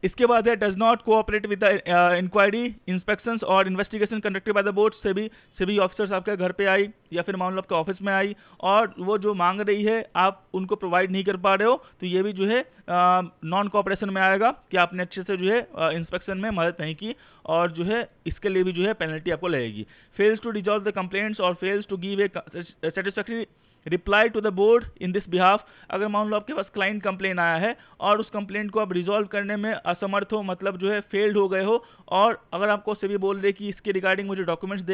इसके बाद है does not cooperate with the inquiry, inspections और investigation conducted by the board. SEBI officers आपके घर पे आई या फिर मान लो आपके ऑफिस में आई और वो जो मांग रही है आप उनको प्रोवाइड नहीं कर पा रहे हो, तो ये भी जो है नॉन कोऑपरेशन में आएगा कि आपने अच्छे से जो है इंस्पेक्शन में मदद नहीं की, और जो है इसके लिए भी जो है पेनल्टी आपको लगेगी। Fails to resolve the complaints और fails to give a satisfactory reply to the board in this behalf. अगर मान लो आपके पास क्लाइंट कंप्लेन आया है और उस कंप्लेंट को आप रिजॉल्व करने में असमर्थ हो, मतलब जो है फेल्ड हो गए हो, और अगर आपको सेबी बोल रहे कि इसके रिगार्डिंग मुझे डॉक्यूमेंट्स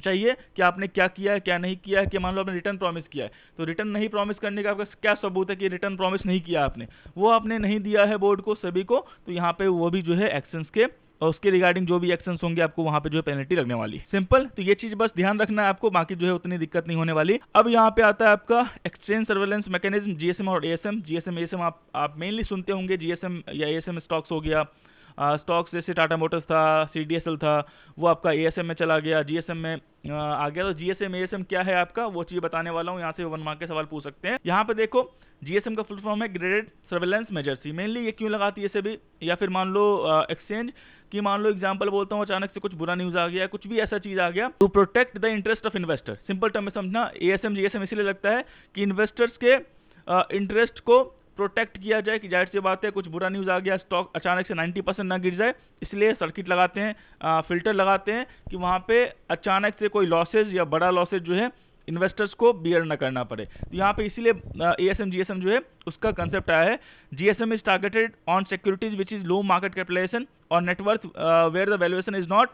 चाहिए कि आपने क्या किया है क्या नहीं किया है, कि मान लो आपने रिटर्न प्रॉमिस किया है, तो रिटर्न नहीं प्रॉमिस करने का आपका क्या सबूत है कि रिटर्न प्रॉमिस नहीं किया आपने, वो आपने नहीं दिया है बोर्ड को, सेबी को, तो यहाँ पे वो भी जो है एक्शंस के और उसके रिगार्डिंग जो भी एक्शंस होंगे आपको वहां पे जो है पेनल्टी लगने वाली। सिंपल, तो ये चीज बस ध्यान रखना है आपको, बाकी जो है उतनी दिक्कत नहीं होने वाली। अब यहाँ पे आता है आपका एक्सचेंज सर्वेलेंस मैकेनिज्म, जीएसएम और एएसएम। जीएसएम एएसएम आप मेनली सुनते होंगे, जीएसएम या एएसएम स्टॉक्स हो गया, स्टॉक्स जैसे टाटा मोटर्स था, सीडीएसएल था, वो आपका एएसएम में चला गया, जीएसएम में आ गया। तो जीएसएम एएसएम क्या है आपका, वो चीज बताने वाला हूँ, यहाँ से 1 मार्क के सवाल पूछ सकते हैं। यहाँ पे देखो जीएसएम का फुल फॉर्म है ग्रेडेड सर्वेलेंस मेजर्स। मेनली ये क्यों लगाती है सेबी, या फिर मान लो एक्सचेंज कि मान लो एग्जांपल बोलता हूँ, अचानक से कुछ बुरा न्यूज आ गया, कुछ भी ऐसा चीज आ गया, to protect the interest of investor. Simple term में समझना, एएसएम जीएसएम इसलिए लगता है कि इन्वेस्टर्स के इंटरेस्ट को प्रोटेक्ट किया जाए, कि जाहिर सी बात है कुछ बुरा न्यूज आ गया, स्टॉक अचानक से 90% ना गिर जाए, इसलिए सर्किट लगाते हैं, फिल्टर लगाते हैं कि वहां पे अचानक से कोई लॉसेज या बड़ा लॉसेज जो है इन्वेस्टर्स को बियर न करना पड़े। तो यहाँ पे इसीलिए एएसएम जीएसएम जो है उसका कंसेप्ट आया है। GSM is targeted on securities which is low market capitalisation और net worth where the valuation is not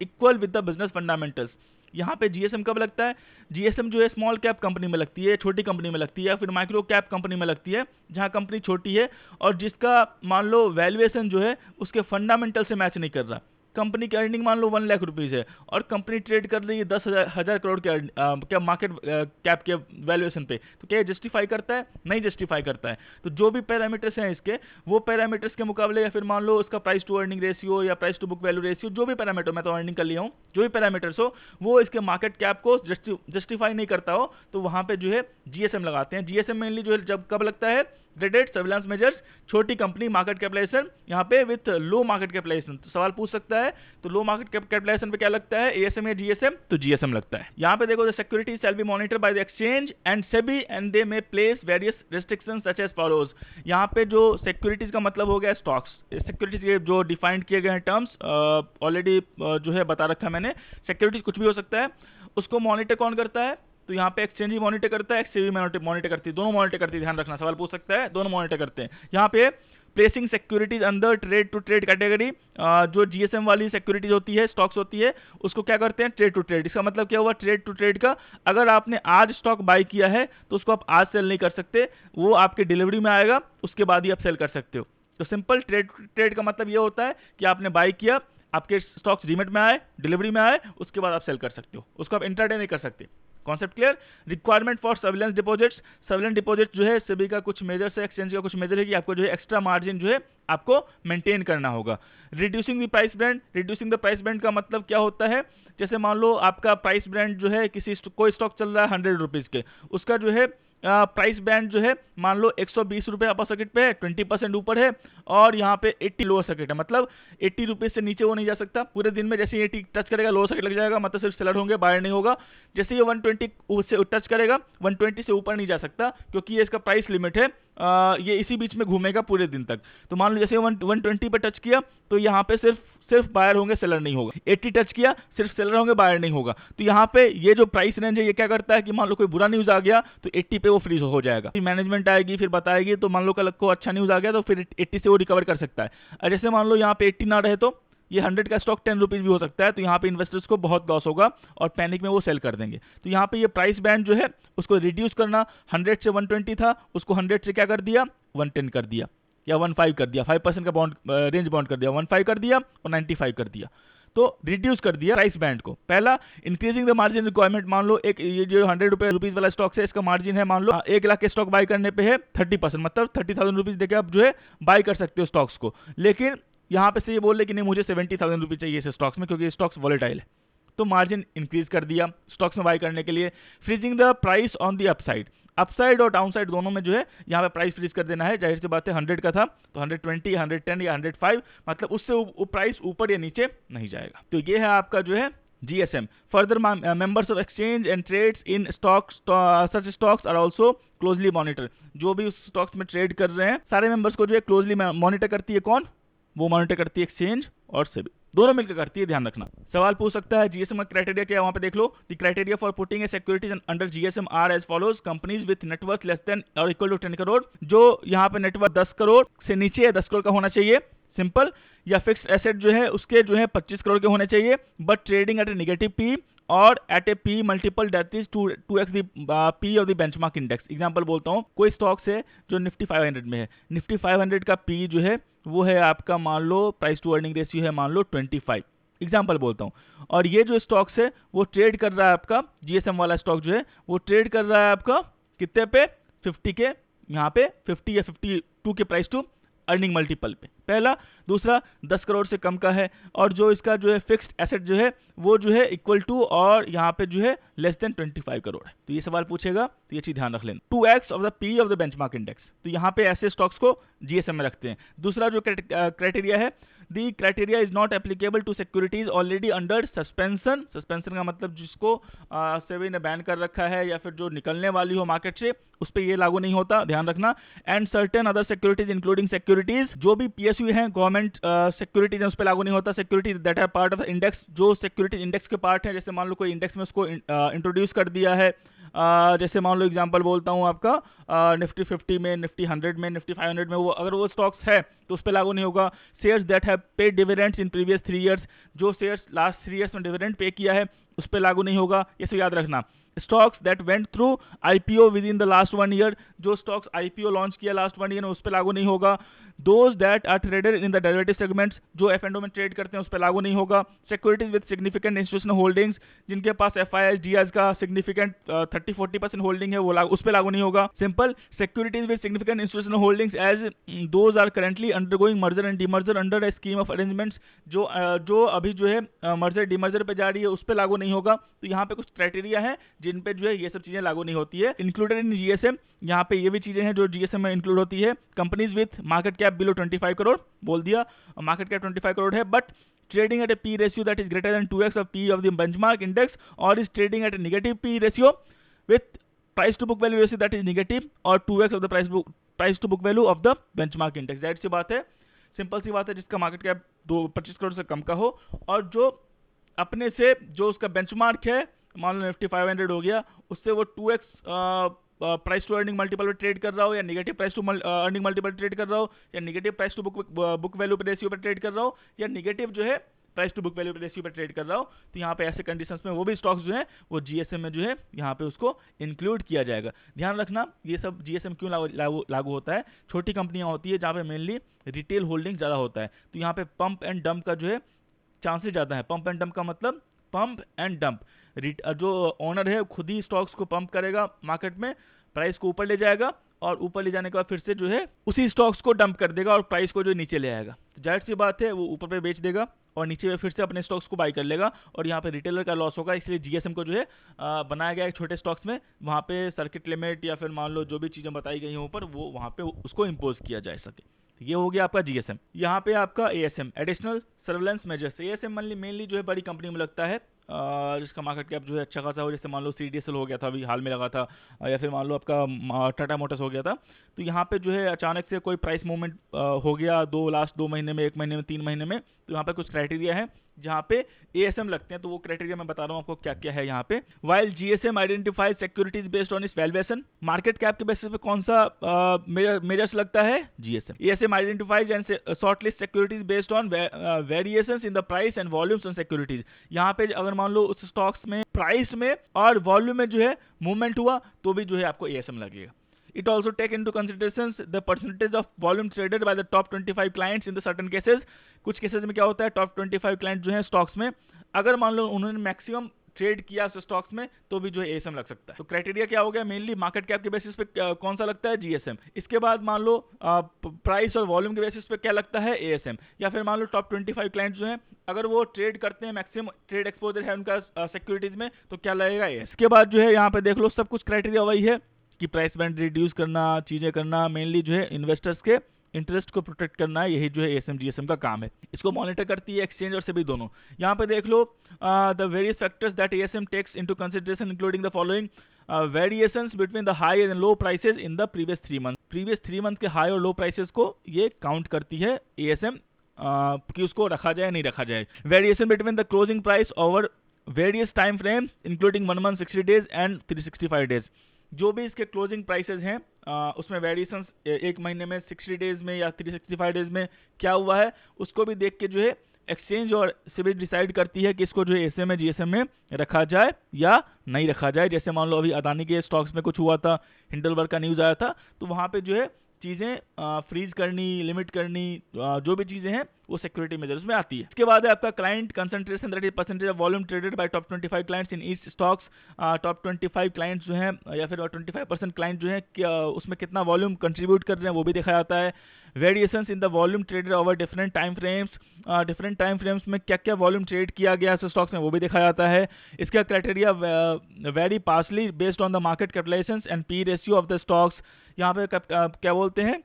equal with the business fundamentals. यहाँ पे जीएसएम कब लगता है, जीएसएम जो है स्मॉल कैप कंपनी में लगती है, छोटी कंपनी में लगती है, या फिर माइक्रो कैप कंपनी में लगती है, जहाँ कंपनी छोटी है और जिसका मान लो वैल्यूएशन जो है उसके फंडामेंटल से मैच नहीं कर रहा। कंपनी की अर्निंग मान लो 1 लाख रुपीज़ है और कंपनी ट्रेड कर रही है 10,000 करोड़ के क्या मार्केट कैप के वैल्यूएशन पे, तो क्या जस्टिफाई करता है, नहीं जस्टिफाई करता है। तो जो भी पैरामीटर्स हैं इसके, वो पैरामीटर्स के मुकाबले, या फिर मान लो उसका प्राइस टू अर्निंग रेशियो या price to book value ratio, जो भी पैरामीटर, मैं तो अर्निंग कर लिया हूँ, जो भी पैरामीटर्स हो वो इसके मार्केट कैप को जस्टिफाई नहीं करता हो, तो वहां पे जो है जीएसएम लगाते हैं। जीएसएम मेनली जो है जब कब लगता है, ग्रेडेड सर्विलांस मेजर्स, छोटी कंपनी मार्केट कैपिटलाइजेशन, यहाँ पे विथ लो मार्केट कैपिटलाइजेशन। तो सवाल पूछ सकता है, तो लो मार्केट कैपिटलाइजेशन पे क्या लगता है, एएसएम या जीएसएम, तो जीएसएम लगता है। यहाँ पे देखो, the security shall be monitored by the exchange and SEBI and they may place various restrictions such as follows. यहाँ पे जो सिक्योरिटीज का मतलब हो गया स्टॉक्स, सिक्योरिटीज के जो डिफाइंड किए गए हैं टर्म्स ऑलरेडी जो है बता रखा है मैंने। सिक्योरिटीज कुछ भी हो सकता है, उसको मॉनिटर कौन करता है, तो यहाँ पे एक्सचेंज ही मॉनिटर करता है, एक्सचेंज मॉनिटर करती है, दोनों मॉनिटर करती है, ध्यान रखना, सवाल पूछ सकता है, दोनों मॉनिटर करते हैं। यहाँ पे placing securities under trade to trade category, जो जीएसएम वाली सिक्योरिटीज होती है, स्टॉक्स होती है, उसको क्या करते हैं, ट्रेड टू ट्रेड। इसका मतलब क्या हुआ, ट्रेड टू ट्रेड का, अगर आपने आज स्टॉक बाय किया है तो उसको आप आज सेल नहीं कर सकते, वो आपके डिलीवरी में आएगा, उसके बाद ही आप सेल कर सकते हो। तो सिंपल ट्रेड टू ट्रेड का मतलब ये होता है कि आपने बाय किया, आपके स्टॉक्स डीमेट में आए, डिलीवरी में आए, उसके बाद आप सेल कर सकते हो, उसको आप इंट्राडे नहीं कर सकते। Concept clear. Requirement for surveillance deposits, surveillance deposit जो है सभी का कुछ मेजर्स है, एक्सचेंज का कुछ मेजर है कि आपको जो है एक्स्ट्रा मार्जिन जो है आपको मेंटेन करना होगा। Reducing the price band, reducing the price band का मतलब क्या होता है, जैसे मान लो आपका प्राइस बैंड जो है कोई स्टॉक चल रहा है 100 रुपीज़ के, उसका जो है प्राइस बैंड जो है मान लो 120 रुपये अपर सर्किट पे है, 20% ऊपर है, और यहाँ पे 80 लोअर सर्किट है, मतलब 80 रुपीज़ से नीचे वो नहीं जा सकता पूरे दिन में। जैसे ये 80 टच करेगा लोअर सर्किट लग जाएगा, मतलब सिर्फ सेलर होंगे, बायर नहीं होगा। जैसे ये 120 से टच करेगा, 120 से ऊपर नहीं जा सकता, क्योंकि ये इसका प्राइस लिमिट है, ये इसी बीच में घूमेगा पूरे दिन तक। तो मान लो जैसे 120 पे टच किया तो यहाँ पे सिर्फ बायर होंगे, सेलर नहीं होगा। 80 टच किया, सिर्फ सेलर होंगे, बायर नहीं होगा। तो यहाँ पे ये जो प्राइस रेंज है ये क्या करता है कि मान लो कोई बुरा न्यूज आ गया तो 80 पे वो फ्रीज हो जाएगा, मैनेजमेंट आएगी फिर बताएगी, तो मान लो कल को अच्छा न्यूज आ गया तो फिर 80 से वो रिकवर कर सकता है। और जैसे मान लो यहाँ पे 80 ना रहे तो ये 100 का स्टॉक 10 रुपीज भी हो सकता है, तो यहाँ पे इन्वेस्टर्स को बहुत लॉस होगा और पैनिक में वो सेल कर देंगे। तो यहाँ पे ये प्राइस बैंड जो है उसको रिड्यूस करना, 100 से 120 था, उसको 100 से क्या कर दिया, 110 कर दिया, या 15 कर दिया, 5% का बॉन्ड रेंज बॉन्ड कर दिया, 15 कर दिया और 95 कर दिया, तो रिड्यूस कर दिया प्राइस बैंड को। पहला, इंक्रीजिंग द मार्जिन रिक्वायरमेंट, मान लो एक ये जो 100 रुपीज वाला स्टॉक है, इसका मार्जिन है मान लो 1 लाख के स्टॉक बाय करने पे है 30%, मतलब 30,000 रुपीज देके आप जो है बाय कर सकते हो स्टॉक्स को। लेकिन यहाँ पे से ये बोल रहे कि नहीं मुझे 70,000 रुपीज चाहिए इस स्टॉक्स में, क्योंकि स्टॉक्स वॉलेटाइल है, तो मार्जिन इंक्रीज कर दिया स्टॉक्स में बाय करने के लिए। Freezing the price on the upside, upside और डाउनसाइड दोनों में जो है यहाँ पे प्राइस फ्रीज कर देना है। जाहिर सी बात है 100 का था तो 120, 110 या 105, मतलब उससे प्राइस ऊपर या नीचे नहीं जाएगा। तो ये है आपका जो है GSM। Further, members of exchange and trades in stocks, such stocks are also closely monitored। जो भी उस स्टॉक्स में ट्रेड कर रहे हैं सारे मेंबर्स को जो है क्लोजली मॉनिटर करती है। कौन? वो मॉनिटर करती है एक्सचेंज और सेबी, दोनों मिलकर करती है, ध्यान रखना। सवाल पूछ सकता है GSM का क्राइटेरिया क्या है, वहां पे देख लो। The criteria for putting a securities under GSM are as follows. Companies with net worth less than or equal to 10 crore. जो यहाँ पे नेटवर्थ 10 करोड़ से नीचे है, 10 करोड़ का होना चाहिए, सिंपल। या फिक्स एसेट जो है उसके जो है 25 करोड़ के होने चाहिए, but trading at a negative P or at a P multiple that is 2x the P of the benchmark index. Example बोलता हूँ, कोई स्टॉक्स है जो निफ्टी 500 में है, निफ्टी 500 का पी जो है वो है आपका, मान लो प्राइस टू अर्निंग रेशियो है मान लो 25, एग्जांपल बोलता हूँ। और ये जो स्टॉक्स है वो ट्रेड कर रहा है आपका, GSM वाला स्टॉक जो है वो ट्रेड कर रहा है आपका कितने पे, 50 के, यहाँ पे 50 या 52 के प्राइस टू अर्निंग मल्टीपल पे, पहला। दूसरा 10 करोड़ से कम का है, और जो इसका जो है फिक्स्ड एसेट जो है वो जो है इक्वल टू और यहाँ पे जो है लेस देन 25 करोड़ है। तो ये सवाल पूछेगा, तो ये चीज ध्यान रख लेना। 2x of the P of the benchmark index, तो यहाँ पे ऐसे स्टॉक्स को GSM में रखते हैं। दूसरा जो क्राइटेरिया है, the criteria is not applicable to securities already under suspension. Suspension का मतलब जिसको सेबी ने बैन कर रखा है या फिर जो निकलने वाली हो मार्केट से, उस पर ये लागू नहीं होता, ध्यान रखना। And certain other securities including securities, जो भी PSU हैं गवर्नमेंट सिक्योरिटीज, उस पर लागू नहीं होता। Securities that are part of index, जो सिक्योरिटीज इंडेक्स के पार्ट है, जैसे मान लो कोई इंडेक्स में उसको इंट्रोड्यूस कर दिया है, जैसे मान लो एग्जांपल बोलता हूँ आपका निफ्टी 50 में, निफ्टी 100 में, निफ्टी 500 में, वो अगर वो स्टॉक्स है तो उस पर लागू नहीं होगा। Shares that have paid dividends in previous 3 years, जो शेयर्स लास्ट 3 ईयर्स में डिविडेंड पे किया है उस पर लागू नहीं होगा, ये सब याद रखना। Stocks that went through IPO with in the last 1 year, जो स्टॉक्स IPO लॉन्च किया लास्ट 1 ईयर में उस पर लागू नहीं होगा। Those that are traded in the derivative segments, जो F&O में ट्रेड करते हैं उस पर लागू नहीं होगा। Securities with significant institutional holdings, जिनके पास FIIs DIs का सिग्निफिकेंट 30-40% होल्डिंग है, वो उस पर लागू नहीं होगा, simple. Securities with significant institutional holdings as those are currently undergoing merger and demerger under a scheme of arrangements, जो अभी जो है मर्जर डीमर्जर पे जा रही है उस पर लागू नहीं होगा। तो यहाँ पे कुछ क्राइटेरिया है जिन पे जो है ये सब चीजें लागू नहीं होती है। इंक्लूडेड इन GSM, यहाँ पे ये भी चीजें हैं जो GSM में इंक्लूड होती है। Companies with market cap below 25 crore, बोल दिया मार्केट कैप 25 करोड़ है, but trading at a P ratio that is greater than 2x of P of the benchmark index, or is trading at a negative P ratio with price to book value ratio that is negative or 2x of the price to book value of the benchmark index। जाहिर सी बात है, simple सी बात है, जिसका market cap 25 crore से कम का हो और जो अपने से जो उसका बेंचमार्क है, मान लो निफ्टी 500 हो गया, उससे वो 2x price to earning multiple पे ट्रेड कर रहा हो, या negative price to earning multiple trade कर रहा हो, या negative price to book value पे रेशियो पे ट्रेड कर रहा हो, या नेगेटिव जो है प्राइस टू बुक वैल्यू पे रेशियो पे ट्रेड कर रहा हो, तो यहाँ पे ऐसे कंडीशंस में वो भी स्टॉक्स जो है वो GSM में जो है यहाँ पे उसको इंक्लूड किया जाएगा। ध्यान रखना, ये सब GSM क्यों लागू होता है। छोटी कंपनियां होती है जहाँ पे मेनली रिटेल होल्डिंग ज़्यादा होता है, तो यहाँ पे पंप एंड डंप का जो है चांसेस ज़्यादा है। पंप एंड डंप का मतलब पंप एंड डंप, जो ओनर है खुद ही स्टॉक्स को पंप करेगा मार्केट में, प्राइस को ऊपर ले जाएगा, और ऊपर ले जाने के बाद फिर से जो है उसी स्टॉक्स को डंप कर देगा और प्राइस को जो नीचे ले आएगा। तो जाहिर सी बात है वो ऊपर पे बेच देगा और नीचे पे फिर से अपने स्टॉक्स को बाई कर लेगा, और यहाँ पे रिटेलर का लॉस होगा। इसलिए GSM को जो है बनाया गया है छोटे स्टॉक्स में, वहाँ पे सर्किट लिमिट या फिर मान लो जो भी चीज़ें बताई गई हैं ऊपर, वो वहाँ पे उसको इम्पोज किया जा सके। ये हो गया आपका GSM। यहाँ पे आपका ASM, additional surveillance measures. ASM mainly जो है बड़ी कंपनी में लगता है, जिसका मार्केट कैप जो है अच्छा खासा हो, जैसे मान लो CDSL हो गया था अभी हाल में लगा था, या फिर मान लो आपका टाटा मोटर्स हो गया था। तो यहाँ पे जो है अचानक से कोई प्राइस मूवमेंट हो गया लास्ट 2 महीने में, 1 महीने में, 3 महीने में, तो यहाँ पे कुछ क्राइटेरिया है जहाँ पे ASM लगते हैं। तो वो क्राइटेरिया मैं बता रहा हूँ आपको क्या क्या है यहाँ पे। While GSM identifies securities based on it's valuation, market cap के बेसिस पे कौन सा मेजर्स लगता है, GSM। ASM identifies and shortlist securities based on variations in the price and volumes on securities. यहाँ पे अगर मान लो उस स्टॉक्स में प्राइस में और वॉल्यूम में जो है मूवमेंट हुआ तो भी जो है आपको ASM लगेगा। It also take into considerations the percentage of volume traded by the top 25 clients in the certain cases। कुछ केसेस में क्या होता है, टॉप 25 क्लाइंट जो है स्टॉक्स में, अगर मान लो उन्होंने मैक्सिमम ट्रेड किया स्टॉक्स में तो भी जो है ASM लग सकता है। तो क्राइटेरिया क्या हो गया, मेनली मार्केट कैप के बेसिस पे कौन सा लगता है, GSM। इसके बाद मान लो प्राइस और वॉल्यूम के बेसिस पे क्या लगता है, ASM। या फिर मान लो टॉप 25 क्लाइंट जो है अगर वो ट्रेड करते हैं, मैक्सिमम ट्रेड एक्सपोजर है उनका सिक्योरिटीज में, तो क्या लगेगा, ASM। इसके बाद जो है यहाँ पे देख लो सब कुछ क्राइटेरिया वही है कि प्राइस बैंड रिड्यूस करना, चीज़ें करना, मेनली जो है इन्वेस्टर्स के इंटरेस्ट को प्रोटेक्ट करना है, यही जो है एएसएम जीएसएम का काम है। इसको मॉनिटर करती है एक्सचेंज और सेबी दोनों। यहाँ पे देख लो the various factors that ASM takes into consideration including the following variations between the high and low prices in the previous 3 month. Previous 3 month के हाई और लो प्राइसेस को ये काउंट करती है एएसएम कि उसको रखा जाए नहीं रखा जाए। Variation between the closing price over various time frames including 1 month, 60 days and 365 days. जो भी इसके क्लोजिंग प्राइसेस हैं उसमें वेरिएशंस एक महीने में, 60 डेज में या 365 डेज में क्या हुआ है उसको भी देख के जो है एक्सचेंज और सेबी डिसाइड करती है कि इसको जो है एएसएम में जीएसएम में रखा जाए या नहीं रखा जाए। जैसे मान लो अभी अदानी के स्टॉक्स में कुछ हुआ था, हिंडलबर्ग का न्यूज़ आया था, तो वहाँ पे जो है चीज़ें फ्रीज करनी, लिमिट करनी, जो भी चीज़ें हैं वो सिक्योरिटी मेजर्स में आती है। इसके बाद है आपका client concentration, that is percentage of volume traded bye top 25 clients in each stocks. Top 25 clients जो हैं या फिर 25% क्लाइंट जो हैं उसमें कितना वॉल्यूम कंट्रीब्यूट कर रहे हैं वो भी देखा जाता है। Variations in the volume traded over different time frames, different time frames में क्या क्या वॉल्यूम ट्रेड किया गया स्टॉक्स में वो भी देखा जाता है। इसका criteria very partially based on the market capitalization and P ratio of the stocks. यहाँ पे क्या बोलते हैं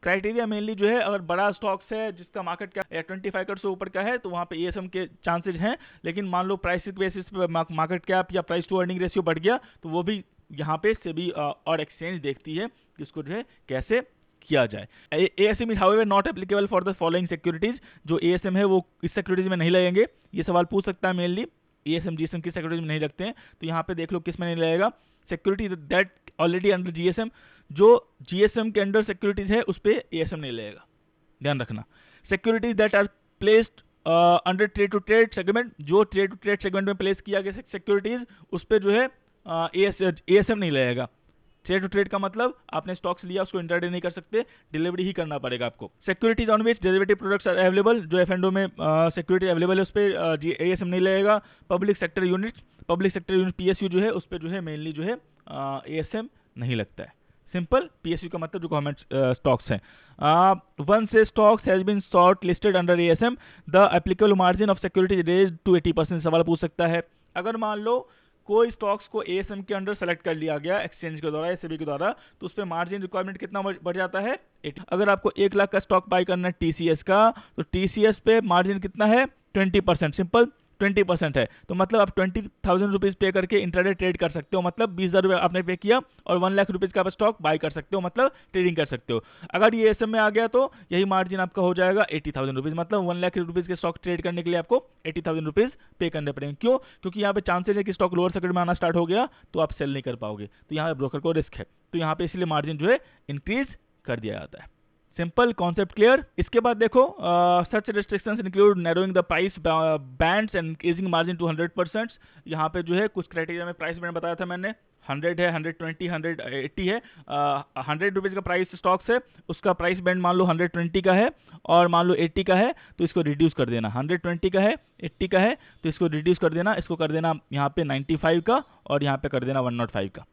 क्राइटेरिया मेनली जो है अगर बड़ा स्टॉक्स है जिसका मार्केट कैप 25 करोड़ से ऊपर का है तो वहाँ पे एएसएम के चांसेस हैं। लेकिन मान लो प्राइस बेसिस पे मार्केट कैप या प्राइस टू अर्निंग रेशियो बढ़ गया तो वो भी यहाँ पे सेबी और एक्सचेंज देखती है कि इसको जो है कैसे किया जाए। ASM is however not applicable for the following securities. जो एएसएम है वो इस सिक्योरिटीज में नहीं लगेंगे। ये सवाल पूछ सकता है मेनली, एएसएम जीएसएम किस सिक्योरिटीज में नहीं लगते हैं, तो यहाँ पे देख लो किस में नहीं लगेगा। Security that already under GSM, जो जीएसएम के अंडर सिक्योरिटीज है उस पर एएसएम नहीं लगेगा, ध्यान रखना। Securities that are placed under trade to trade segment, जो ट्रेड टू ट्रेड सेगमेंट में प्लेस किया गया सिक्योरिटीज उस पर जो है एएसएम नहीं लगेगा। ट्रेड टू ट्रेड का मतलब आपने स्टॉक्स लिया उसको इंटरडे नहीं कर सकते, डिलीवरी ही करना पड़ेगा आपको। Securities on which derivative products are available, जो एफएनडो में सिक्योरिटी अवेलेबल है उस पर एएसएम नहीं लगेगा। पब्लिक सेक्टर यूनिट पीएसयू जो है उस पर जो है मेनली जो है एएसएम नहीं लगता है। सिंपल, पीएसयू का मतलब जो गवर्नमेंट स्टॉक्स हैं। Once a stocks has been short listed under ASM the applicable margin of security raised to 80%। सवाल पूछ सकता है अगर मान लो कोई स्टॉक्स को एएसएम के अंडर सेलेक्ट कर लिया गया एक्सचेंज के द्वारा, एसएबी के द्वारा, तो उस पर मार्जिन रिक्वायरमेंट कितना बढ़ जाता है 80। अगर आपको 1 लाख का स्टॉक बाय करना है टीसीएस का तो टीसीएस पे मार्जिन कितना है 20%। सिंपल 20% है तो मतलब आप 20,000 रुपीज पे करके इंट्राडे ट्रेड कर सकते हो, मतलब 20,000 रुपये आपने पे किया और 1 लाख रुपीज का आप स्टॉक बाय कर सकते हो, मतलब ट्रेडिंग कर सकते हो। अगर ये एएसएम में आ गया तो यही मार्जिन आपका हो जाएगा 80,000 रुपीज, मतलब 1 लाख रुपीज के स्टॉक ट्रेड करने के लिए आपको 80,000 रुपीज पे करने पड़ेंगे। क्यों? क्योंकि यहाँ पे चांसेस है कि स्टॉक लोअर सर्किट में आना स्टार्ट हो गया तो आप सेल नहीं कर पाओगे, तो यहाँ पे ब्रोकर को रिस्क है, तो यहाँ पे इसलिए मार्जिन जो है इंक्रीज कर दिया जाता है। Simple concept clear. इसके बाद देखो such restrictions include narrowing the price bands and increasing margin to 100%। यहाँ पे जो है कुछ क्राइटेरिया में प्राइस बैंड बताया था मैंने, 100 है, 120, 180 है। 100 रुपीज़ का प्राइस स्टॉक्स है, उसका प्राइस बैंड मान लो 120 का है और मान लो 80 का है तो इसको रिड्यूस कर देना। 120 का है, 80 का है तो इसको रिड्यूस कर देना, इसको कर देना यहाँ पे 95 का और यहाँ पे कर देना 105 का।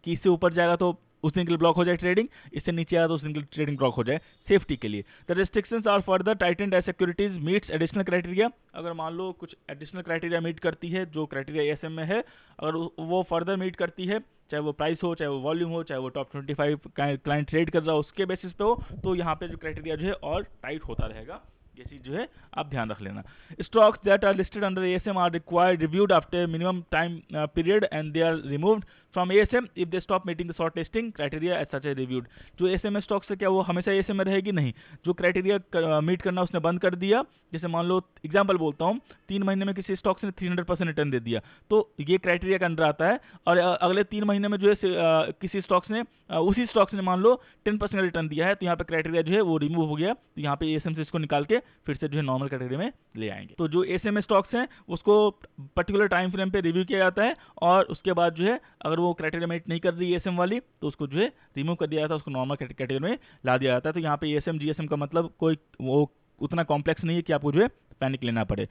कि इससे ऊपर जाएगा तो उस दिन के लिए ब्लॉक हो जाए ट्रेडिंग, इससे नीचे आया तो उस दिन के लिए ट्रेडिंग ब्लॉक हो जाए, सेफ्टी के लिए। The restrictions are further tightened as securities meets additional criteria. अगर मान लो कुछ एडिशनल क्राइटेरिया मीट करती है, जो क्राइटेरिया एएसएम में है, अगर वो फर्दर मीट करती है, चाहे वो प्राइस हो, चाहे वो वॉल्यूम हो, चाहे वो टॉप 25 क्लाइंट ट्रेड कर रहा हो उसके बेसिस पे हो, तो यहाँ पे जो क्राइटेरिया जो है और टाइट होता रहेगा। ये चीज जो है आप ध्यान रख लेना। Stocks that are listed under ASM are required reviewed after minimum time period and they are removed from ASM if they stop meeting the short listing criteria as such a reviewed. जो ASM stocks है क्या वो हमेशा ASM में रहेगी? नहीं। जो criteria meet करना उसने बंद कर दिया, जैसे मान लो एग्जांपल बोलता हूँ, 3 महीने में किसी स्टॉक्स ने 300% रिटर्न दे दिया तो ये क्राइटेरिया के अंदर आता है, और अगले 3 महीने में जो है किसी स्टॉक्स ने उसी स्टॉक्स ने मान लो 10% रिटर्न दिया है तो यहाँ पे क्राइटेरिया जो है वो रिमूव हो गया, तो यहाँ पे एएसएम से इसको निकाल के फिर से जो है नॉर्मल कैटेगरी में ले आएंगे। तो जो एएसएम स्टॉक्स हैं उसको पर्टिकुलर टाइम फ्रेम पे रिव्यू किया जाता है और उसके बाद जो है अगर वो क्राइटेरिया मीट नहीं कर रही एएसएम वाली तो उसको जो है रिमूव कर दिया जाता है, उसको नॉर्मल कैटेगरी में ला दिया जाता है। तो यहाँ पे एएसएम जीएसएम का मतलब कोई वो उतना कॉम्प्लेक्स नहीं है कि आपको जो है पैनिक लेना पड़े।